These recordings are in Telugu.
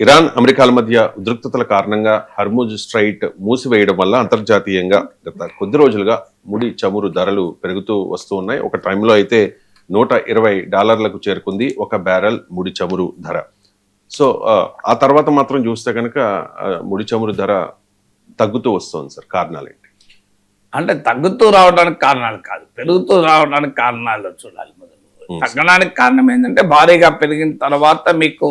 ఇరాన్ అమెరికాల మధ్య ఉద్రిక్తతల కారణంగా హర్ముజ్ స్ట్రైట్ మూసివేయడం వల్ల అంతర్జాతీయంగా గత కొద్ది రోజులుగా ముడి చమురు ధరలు పెరుగుతూ వస్తూ ఉన్నాయి. ఒక టైంలో అయితే $120లకు చేరుకుంది ఒక బ్యారెల్ ముడి చమురు ధర. సో ఆ తర్వాత మాత్రం చూస్తే కనుక ముడి చమురు ధర తగ్గుతూ వస్తుంది సార్. కారణాలు ఏంటి? అంటే తగ్గుతూ రావడానికి కారణాలు కాదు, పెరుగుతూ రావడానికి కారణాలు చూడాలి. మొదలు తగ్గడానికి కారణం ఏంటంటే భారీగా పెరిగిన తర్వాత మీకు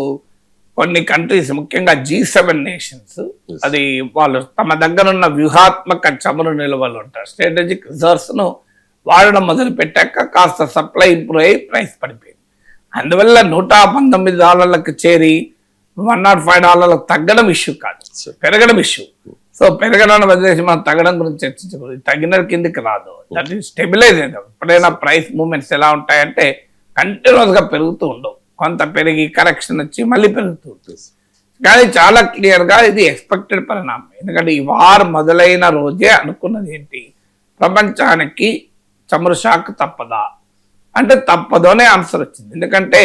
కొన్ని కంట్రీస్, ముఖ్యంగా G7 నేషన్స్, అది వాళ్ళు తమ దగ్గర ఉన్న వ్యూహాత్మక చమురు నిల్వలు ఉంటారు, స్ట్రాటజిక్ రిజర్వ్స్ ను వాడడం మొదలు పెట్టాక కాస్త సప్లై ఇంప్రూవ్ అయ్యి ప్రైస్ పడిపోయింది. అందువల్ల $119లకు చేరి $105 తగ్గడం ఇష్యూ కాదు, పెరగడం ఇష్యూ. సో పెరగడాన్ని వదిలేసి మనం తగ్గడం గురించి చర్చించకూడదు. తగ్గిన కిందికి రాదు, దట్ ఈస్ స్టెబిలైజ్ అవుతాం. ఎప్పుడైనా ప్రైస్ మూవ్మెంట్స్ ఎలా ఉంటాయంటే కంటిన్యూస్ గా పెరుగుతూ ఉండవు, కొంత పెరిగి కరెక్షన్ వచ్చి మళ్ళీ పెరుగుతూ ఉంటుంది. కానీ చాలా క్లియర్ గా ఇది ఎక్స్పెక్టెడ్ పరిణామం. ఎందుకంటే ఈ వార్ మొదలైన రోజే అనుకున్నది ఏంటి, ప్రపంచానికి చమురు షాక్ తప్పదా అంటే తప్పదు అనే ఆన్సర్ వచ్చింది. ఎందుకంటే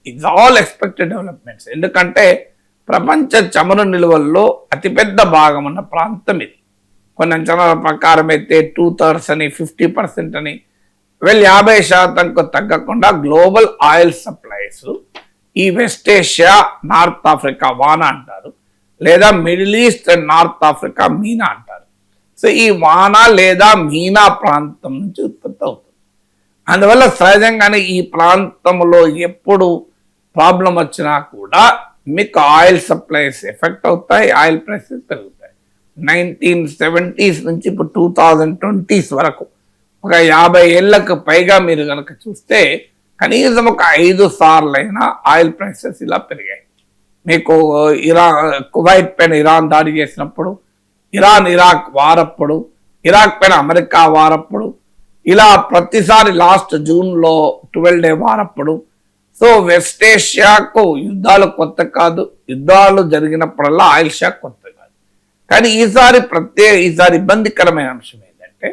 ఇట్స్ ఆల్ ఎక్స్పెక్టెడ్ డెవలప్మెంట్స్. ఎందుకంటే ప్రపంచ చమురు నిల్వల్లో అతిపెద్ద భాగం ఉన్న ప్రాంతం ఇది. కొన్ని అంచనాల ప్రకారం అయితే 2/3 అని, 50% అని, 50% తగ్గకుండా గ్లోబల్ ఆయిల్ సప్లైస్ ఈ వెస్ట్ ఏషియా, నార్త్ ఆఫ్రికా వానా అంటారు, లేదా middle east and north Africa Meena అంటారు. సో ఈ వానా లేదా మీనా ప్రాంతం నుంచి ఉత్పత్తి అవుతుంది. అందువల్ల సహజంగానే ఈ ప్రాంతంలో ఎప్పుడు ప్రాబ్లం వచ్చినా కూడా మీకు ఆయిల్ సప్లైస్ ఎఫెక్ట్ అవుతాయి, ఆయిల్ ప్రైసెస్ పెరుగుతాయి. 1970s నుంచి ఇప్పుడు 2020s వరకు ఒక 50 ఏళ్లకు పైగా మీరు కనుక చూస్తే కనీసం ఒక 5 సార్లైనా ఆయిల్ ప్రైసెస్ ఇలా పెరిగాయి. మీకు కువైట్ పైన ఇరాన్ దాడి చేసినప్పుడు, ఇరాన్ ఇరాక్ వారప్పుడు, ఇరాక్ పైన అమెరికా వారప్పుడు, ఇలా ప్రతిసారి లాస్ట్ జూన్లో 12 డే వారప్పుడు. సో వెస్ట్ ఏషియాకు యుద్ధాలు కొత్త కాదు, యుద్ధాలు జరిగినప్పుడల్లా ఆయిల్ షాక్ కొత్త కాదు. కానీ ఈసారి ఇబ్బందికరమైన అంశం ఏంటంటే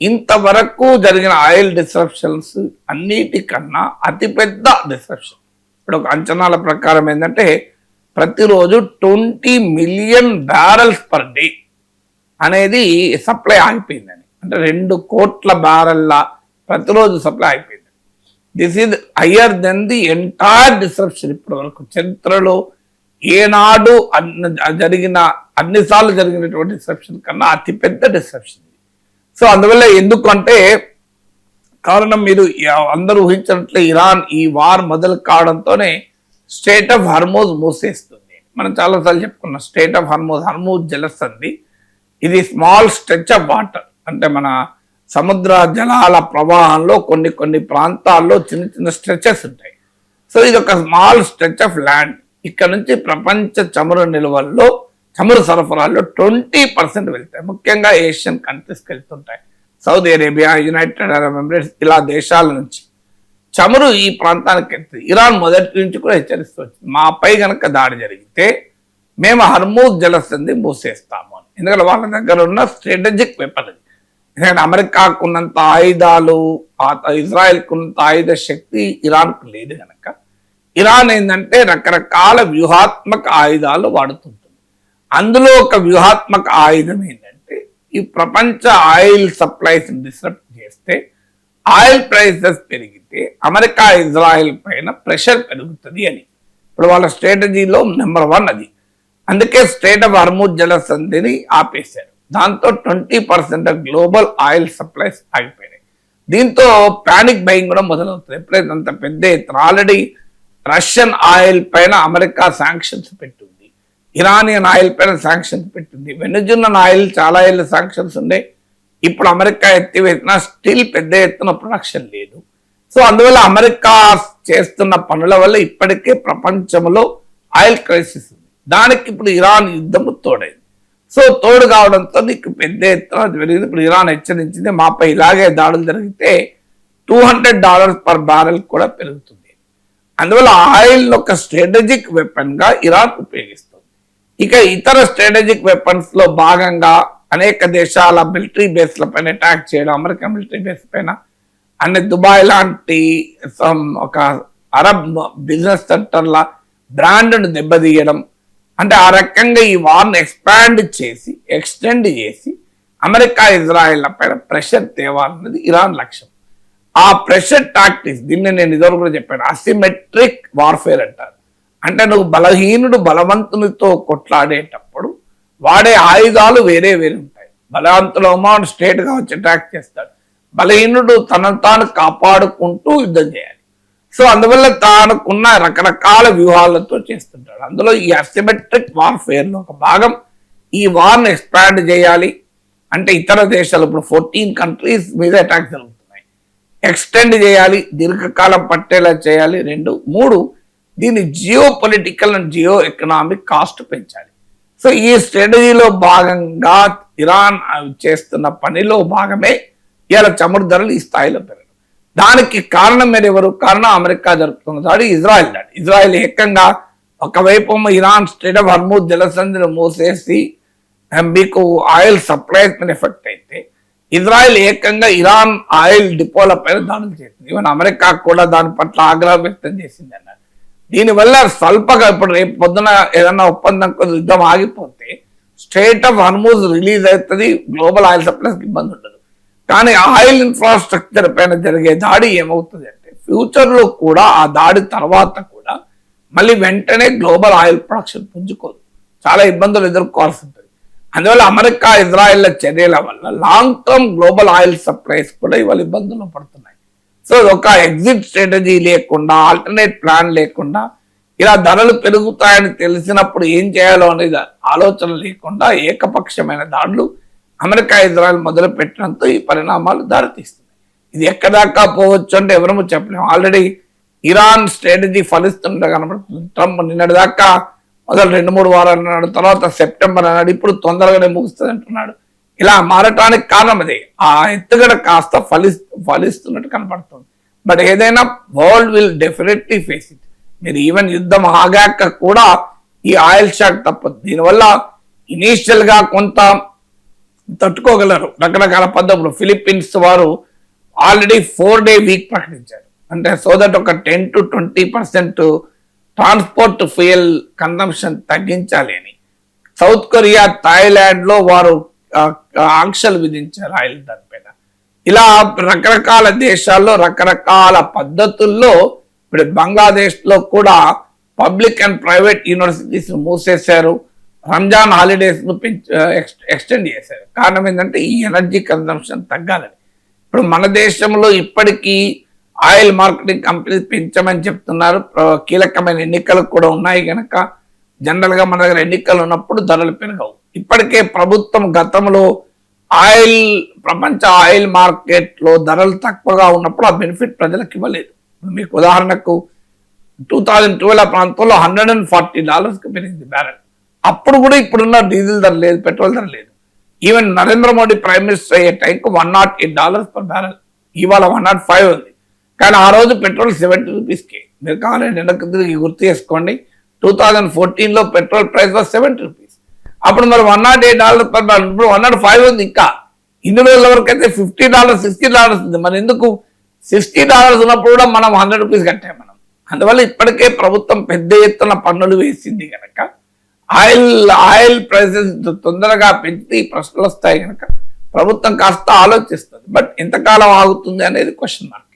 ఇంతవరకు జరిగిన ఆయిల్ డిస్రప్షన్స్ అన్నిటికన్నా అతిపెద్ద డిస్రప్షన్. ఇప్పుడు ఒక అంచనాల ప్రకారం ఏంటంటే ప్రతిరోజు 20 మిలియన్ బ్యారెల్స్ పర్ డే అనేది సప్లై ఆగిపోయిందని. అంటే 2 కోట్ల బ్యారెల్ల ప్రతిరోజు సప్లై అయిపోయింది. This is higher than the entire disruption ఇప్పటి వరకు చరిత్రలో ఏనాడు అన్నిసార్లు జరిగినటువంటి డిస్రప్షన్ కన్నా అతిపెద్ద డిస్రప్షన్. సో అందువల్ల ఎందుకంటే కారణం మీరు అందరూ ఊహించినట్లే ఇరాన్ ఈ వార్ మొదలు కావడంతోనే స్ట్రెయిట్ ఆఫ్ హర్మూజ్ మూసేస్తుంది. మనం చాలాసార్లు చెప్పుకున్నాం స్ట్రెయిట్ ఆఫ్ హర్మూజ్ జలసంధి. ఇది స్మాల్ స్ట్రెచ్ ఆఫ్ వాటర్, అంటే మన సముద్ర జలాల ప్రవాహంలో కొన్ని ప్రాంతాల్లో చిన్న చిన్న స్ట్రెచెస్ ఉంటాయి. సో ఇది ఒక స్మాల్ స్ట్రెచ్ ఆఫ్ ల్యాండ్. ఇక్కడ నుంచి ప్రపంచ చమురు నిల్వల్లో, చమురు సరఫరాల్లో 20% వెళ్తాయి. ముఖ్యంగా ఏషియన్ కంట్రీస్కి వెళ్తుంటాయి. Saudi Arabia, United Arab Emirates, ఇలా దేశాల నుంచి చమురు ఈ ప్రాంతానికి వెళ్తుంది. ఇరాన్ మొదటి నుంచి కూడా హెచ్చరిస్తూ వచ్చింది, మాపై కనుక దాడి జరిగితే మేము హర్మూజ్ జలసంధి మూసేస్తాము అని. ఎందుకంటే వాళ్ళ దగ్గర ఉన్న స్ట్రాటజిక్ వెపన్. ఎందుకంటే అమెరికాకు ఉన్నంత ఆయుధాలు, ఇజ్రాయెల్కు ఉన్నంత ఆయుధ శక్తి ఇరాన్కు లేదు కనుక ఇరాన్ ఏంటంటే రకరకాల వ్యూహాత్మక ఆయుధాలు వాడుతుంటుంది. అందులో ఒక వ్యూహాత్మక ఆయుధం ఏంటంటే ఈ ప్రపంచ ఆయిల్ సప్లైస్ డిస్టర్బ్ చేస్తే, ఆయిల్ ప్రైసెస్ పెరిగితే అమెరికా ఇజ్రాయెల్ పైన ప్రెషర్ పెరుగుతుంది అని. ఇప్పుడు వాళ్ళ స్ట్రాటజీలో నెంబర్ 1 అది. అందుకే స్ట్రెయిట్ ఆఫ్ హర్మూజ్ జలసంధిని ఆపేశారు. దాంతో 20% గ్లోబల్ ఆయిల్ సప్లైస్ ఆగిపోయినాయి. దీంతో ప్యానిక్ బయింగ్ కూడా మొదలవుతుంది. ఎప్పుడైతే అంత పెద్ద ఎత్తున ఆల్రెడీ రష్యన్ ఆయిల్ పైన అమెరికా శాంక్షన్స్ పెట్టింది, ఇరానియన్ ఆయిల్ పైన శాంక్షన్స్ పెట్టింది, వెనుజులన్ ఆయిల్ చాలా ఏళ్ళ శాంక్షన్స్ ఉండే, ఇప్పుడు అమెరికా ఎత్తివేసిన స్టిల్ పెద్ద ఎత్తున ప్రొడక్షన్ లేదు. సో అందువల్ల అమెరికా చేస్తున్న పనుల వల్ల ఇప్పటికే ప్రపంచంలో ఆయిల్ క్రైసిస్ ఉంది. దానికి ఇప్పుడు ఇరాన్ యుద్ధము తోడైంది. సో తోడు కావడంతో నీకు పెద్ద ఎత్తున పెరిగింది. ఇప్పుడు ఇరాన్ హెచ్చరించింది, మాపై ఇలాగే దాడులు జరిగితే $200 పర్ బ్యారెల్ కూడా పెరుగుతుంది. అందువల్ల ఆయిల్ ఒక స్ట్రాటజిక్ వెపన్ గా ఇరాన్ ఉపయోగిస్తుంది. ఇక ఇతర స్ట్రాటజిక్ వెపన్స్ లో భాగంగా అనేక దేశాల మిలిటరీ బేస్ల పైన అటాక్ చేయడం, అమెరికన్ మిలిటరీ బేస్ పైన, అన్ని దుబాయ్ లాంటి ఒక అరబ్ బిజినెస్ సెంటర్ల బ్రాండ్ను దెబ్బతీయడం, అంటే ఆ రకంగా ఈ వార్ని ఎక్స్టెండ్ చేసి అమెరికా ఇజ్రాయెల్ పైన ప్రెషర్ తేవాలన్నది ఇరాన్ లక్ష్యం. ఆ ప్రెషర్ టాక్టిక్స్, దీన్ని నేను ఇదివరకు కూడా చెప్పాను, అసిమెట్రిక్ వార్ఫేర్ అంటారు. అంటే నువ్వు బలహీనుడు బలవంతునితో కొట్లాడేటప్పుడు వాడే ఆయుధాలు వేరే ఉంటాయి. బలవంతులేమో స్ట్రేట్ గా వచ్చి అటాక్ చేస్తాడు, బలహీనుడు తనను తాను కాపాడుకుంటూ యుద్ధం చేయాలి. సో అందువల్ల తానుకున్న రకరకాల వ్యూహాలతో చేస్తుంటాడు. అందులో ఈ అసిమెట్రిక్ వార్ఫేర్ లో ఒక భాగం ఈ వార్ని ఎక్స్పాండ్ చేయాలి. అంటే ఇతర దేశాలు ఇప్పుడు 14 కంట్రీస్ మీద అటాక్ జరుగుతున్నాయి, ఎక్స్టెండ్ చేయాలి, దీర్ఘకాలం పట్టేలా చేయాలి. 2, 3 దీని geopolitical and geoeconomic cost పెంచాలి. సో ఈ స్ట్రాటజీలో భాగంగా ఇరాన్ చేస్తున్న పనిలో భాగమే ఇలా చమురు ధరలు ఈ స్థాయిలో పెరగడం. దానికి కారణం ఎవరు? కారణం అమెరికా జరుపుతున్న దాడి, ఇజ్రాయెల్ ఏకంగా ఒకవైపు ఇరాన్ స్ట్రెయిట్ ఆఫ్ హర్మూజ్ జలసంధిని మూసేసి మీకు ఆయిల్ సప్లైస్ మీద ఎఫెక్ట్ అయితే, ఇజ్రాయెల్ ఏకంగా ఇరాన్ ఆయిల్ డిపోల పైన దాడులు చేసింది. ఈవెన్ అమెరికా కూడా దాని పట్ల ఆగ్రహం వ్యక్తం చేసింది అన్నారు. దీనివల్ల స్వల్పగా ఇప్పుడు రేపు పొద్దున ఏదన్నా ఒప్పందం యుద్ధం ఆగిపోతే స్ట్రెయిట్ ఆఫ్ హర్మూజ్ రిలీజ్ అవుతుంది, గ్లోబల్ ఆయిల్ సప్లైస్కి ఇబ్బంది ఉండదు. కానీ ఆయిల్ ఇన్ఫ్రాస్ట్రక్చర్ పైన జరిగే దాడి ఏమవుతుంది అంటే ఫ్యూచర్లో కూడా ఆ దాడి తర్వాత కూడా మళ్ళీ వెంటనే గ్లోబల్ ఆయిల్ ప్రొడక్షన్ పుంజుకోదు, చాలా ఇబ్బందులు ఎదుర్కోవాల్సి ఉంటుంది. అందువల్ల అమెరికా ఇజ్రాయెల్ చర్యల వల్ల long term global oil supplies కూడా ఇవాళ ఇబ్బందులు పడుతున్నాయి. సో ఒక ఎగ్జిట్ స్ట్రాటజీ లేకుండా, ఆల్టర్నేట్ ప్లాన్ లేకుండా, ఇలా ధరలు పెరుగుతాయని తెలిసినప్పుడు ఏం చేయాలో అనేది ఆలోచన లేకుండా ఏకపక్షమైన దాడులు అమెరికా ఇజ్రాయెల్ మొదలు పెట్టడంతో ఈ పరిణామాలు దారితీస్తున్నాయి. ఇది ఎక్కదాకా పోవచ్చు అంటే ఎవరూ చెప్పలేము. ఆల్రెడీ ఇరాన్ స్ట్రాటజీ ఫలిస్తుంటే కనబడుతుంది. ట్రంప్ నిన్నటిదాకా మొదలు 2-3 వారాలు అన్నాడు, తర్వాత సెప్టెంబర్ అన్నాడు, ఇప్పుడు తొందరగానే ముగుస్తుంది అంటున్నాడు. ఇలా మారటానికి కారణం అదే, ఆ ఎత్తుగడ కాస్త ఫలిస్తున్నట్టు కనపడుతుంది. బట్ ఏదైనా world will definitely face it. మీరు ఈవెన్ యుద్ధం ఆగాక కూడా ఈ ఆయిల్ షాక్ తప్పదు. దీనివల్ల ఇనీషియల్ గా కొంత తట్టుకోగలరు రకరకాల పద్ధతులు. ఫిలిప్పీన్స్ వారు ఆల్రెడీ 4-day వీక్ ప్రకటించారు. అంటే సో దట్ ఒక 10 to 20% ట్రాన్స్పోర్ట్ ఫ్యూయల్ కన్సంప్షన్ తగ్గించాలి అని. సౌత్ కొరియా, థాయిలాండ్ లో వారు ఆంక్షలు విధించారు ఆయిల్ దానిపైన. ఇలా రకరకాల దేశాల్లో రకరకాల పద్ధతుల్లో, ఇప్పుడు బంగ్లాదేశ్ లో కూడా పబ్లిక్ అండ్ ప్రైవేట్ యూనివర్సిటీస్ మూసేశారు, రంజాన్ హాలిడేస్ ను ఎక్స్టెండ్ చేశారు. కారణం ఏంటంటే ఈ ఎనర్జీ కన్సంప్షన్ తగ్గాలని. ఇప్పుడు మన దేశంలో ఇప్పటికీ ఆయిల్ మార్కెటింగ్ కంపెనీస్ పెంచమని చెప్తున్నారు. కీలకమైన ఎన్నికలు కూడా ఉన్నాయి కనుక జనరల్ గా మన దగ్గర ఎన్నికలు ఉన్నప్పుడు ధరలు పెరగవు. ఇప్పటికే ప్రభుత్వం గతంలో ప్రపంచ ఆయిల్ మార్కెట్ లో ధరలు తక్కువగా ఉన్నప్పుడు ఆ బెనిఫిట్ ప్రజలకు ఇవ్వలేదు. మీకు ఉదాహరణకు 2012 ప్రాంతంలో $140 పెరిగింది బ్యారెల్. అప్పుడు కూడా ఇప్పుడున్న డీజిల్ ధర లేదు, పెట్రోల్ ధర లేదు. Even Narendra Modi prime minister అయ్యే టైంకు $108 పర్ బ్యారెల్, ఇవాళ 105 ఉంది. కానీ ఆ రోజు పెట్రోల్ 70 రూపీస్కి. మీరు కావాలంటే వెనక్కి తిరిగి గుర్తు చేసుకోండి, 2014లో పెట్రోల్ ప్రైస్ వాజ్ 70 రూపీస్. అప్పుడు మరి $108 పర్ బ్యారెల్, ఇప్పుడు 105 ఉంది. ఇంకా ఇన్ని రోజుల వరకు అయితే $50, $60 ఉంది. మరి ఎందుకు $60 ఉన్నప్పుడు కూడా మనం 100 రూపీస్ కట్టాం మనం. అందువల్ల ఇప్పటికే ప్రభుత్వం పెద్ద ఎత్తున పన్నులు వేసింది కనుక ఆయిల్ ప్రైసెస్ తొందరగా పెంచితే ఈ ప్రశ్నలు వస్తాయి కనుక ప్రభుత్వం కాస్త ఆలోచిస్తుంది. బట్ ఎంతకాలం ఆగుతుంది అనేది క్వశ్చన్ మార్క్.